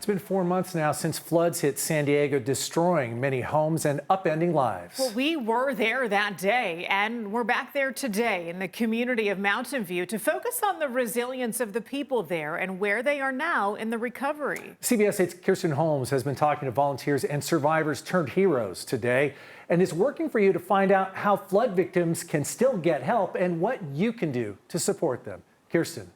been 4 months now since floods hit San Diego, destroying many homes and upending lives. Well, we were there that day, and we're back there today in the community of Mountain View to focus on the resilience of the people there and where they are now in the recovery. CBS 8's Kirsten Holmes has been talking to volunteers and survivors turned heroes today and is working for you to find out how flood victims can still get help and what you can do to support them. Kirsten.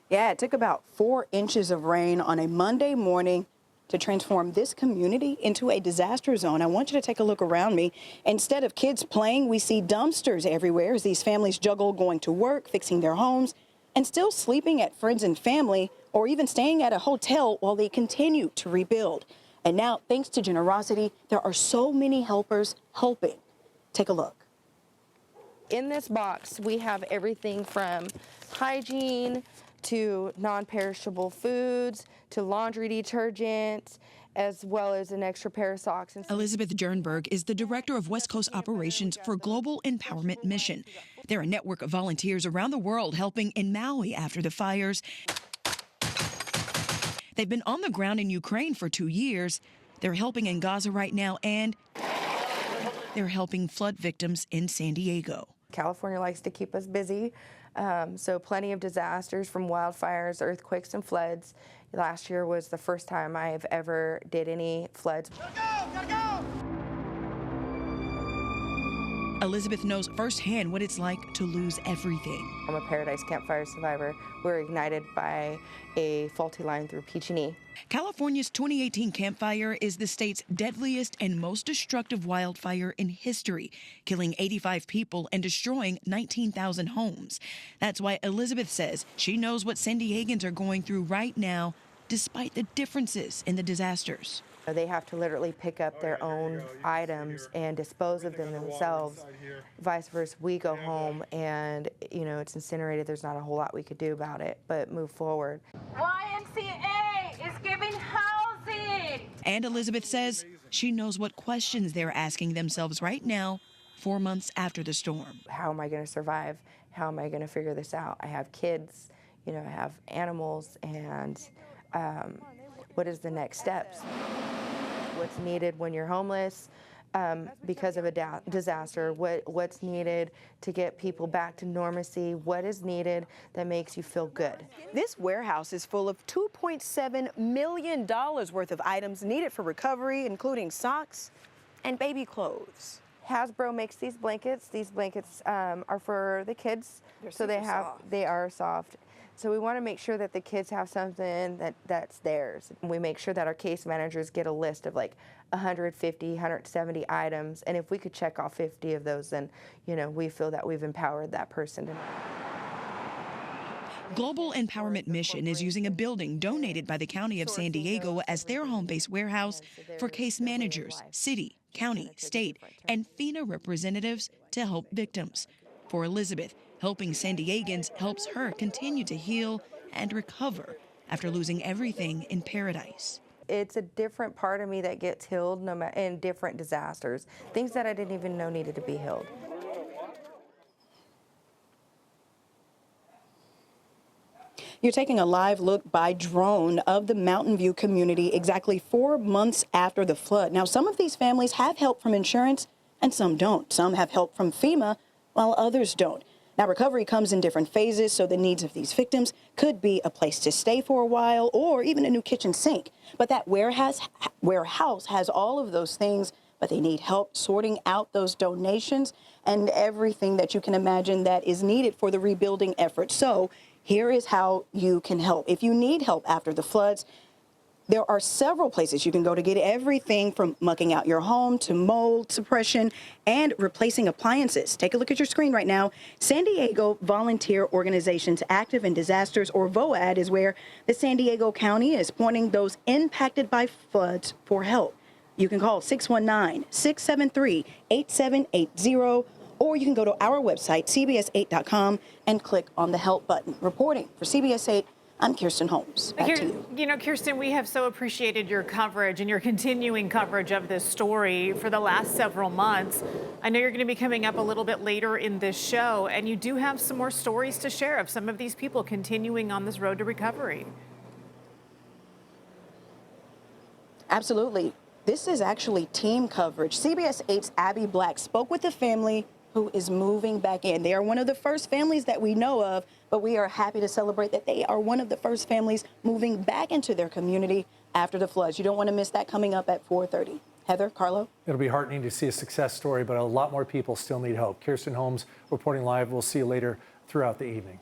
Yeah, it took about 4 inches of rain on a Monday morning to transform this community into a disaster zone. I want you to take a look around me. Instead of kids playing, we see dumpsters everywhere as these families juggle going to work, fixing their homes, and still sleeping at friends and family, or even staying at a hotel while they continue to rebuild. And now, thanks to generosity, there are so many helpers helping. Take a look. In this box, we have everything from hygiene to non-perishable foods, to laundry detergent, as well as an extra pair of socks. Elizabeth Jernberg is the director of West Coast operations for Global Empowerment Mission. They're a network of volunteers around the world helping in Maui after the fires. They've been on the ground in Ukraine for 2 years. They're helping in Gaza right now, and they're helping flood victims in San Diego. California likes to keep us busy. So plenty of disasters from wildfires, earthquakes, and floods. Last year was the first time I've ever did any floods. Gotta go! Elizabeth knows firsthand what it's like to lose everything. I'm a Paradise Campfire survivor. We were ignited by a faulty line through PG&E. California's 2018 Camp Fire is the state's deadliest and most destructive wildfire in history, killing 85 people and destroying 19,000 homes. That's why Elizabeth says she knows what San Diegans are going through right now, despite the differences in the disasters. They have to literally pick up their own items and dispose of them themselves. Vice versa, we go home and, it's incinerated. There's not a whole lot we could do about it, but move forward. YMCA is giving housing. And Elizabeth says she knows what questions they're asking themselves right now, 4 months after the storm. How am I going to survive? How am I going to figure this out? I have kids, I have animals, and what is the next steps? What's needed when you're homeless because of a disaster? What's needed to get people back to normalcy? What is needed that makes you feel good? This warehouse is full of $2.7 million worth of items needed for recovery, including socks and baby clothes. Hasbro makes these blankets. These blankets are for the kids, so they are soft. So we want to make sure that the kids have something that's theirs. We make sure that our case managers get a list of like 150, 170 items, and if we could check off 50 of those, then we feel that we've empowered that person. Global Empowerment Mission is using a building donated by the County of San Diego as their home-based warehouse for case managers, city, county, state, and FENA representatives to help victims. For Elizabeth, helping San Diegans helps her continue to heal and recover after losing everything in Paradise. It's a different part of me that gets healed in different disasters, things that I didn't even know needed to be healed. You're taking a live look by drone of the Mountain View community exactly 4 months after the flood. Now, some of these families have help from insurance and some don't. Some have help from FEMA while others don't. Now, recovery comes in different phases, so the needs of these victims could be a place to stay for a while or even a new kitchen sink. But that warehouse has all of those things, but they need help sorting out those donations and everything that you can imagine that is needed for the rebuilding effort. So here is how you can help. If you need help after the floods, there are several places you can go to get everything from mucking out your home to mold suppression and replacing appliances. Take a look at your screen right now. San Diego Volunteer Organizations Active in Disasters, or VOAD, is where the San Diego County is pointing those impacted by floods for help. You can call 619-673-8780, or you can go to our website, cbs8.com, and click on the help button. Reporting for CBS 8, I'm Kirsten Holmes. Back to you. You know, Kirsten, we have so appreciated your coverage and your continuing coverage of this story for the last several months. I know you're going to be coming up a little bit later in this show, and you do have some more stories to share of some of these people continuing on this road to recovery. Absolutely. This is actually team coverage. CBS 8's Abby Black spoke with the family who is moving back in. They are one of the first families that we know of, but we are happy to celebrate that they are one of the first families moving back into their community after the floods. You don't want to miss that coming up at 4:30. Heather, Carlo? It'll be heartening to see a success story, but a lot more people still need hope. Kirsten Holmes reporting live. We'll see you later throughout the evening.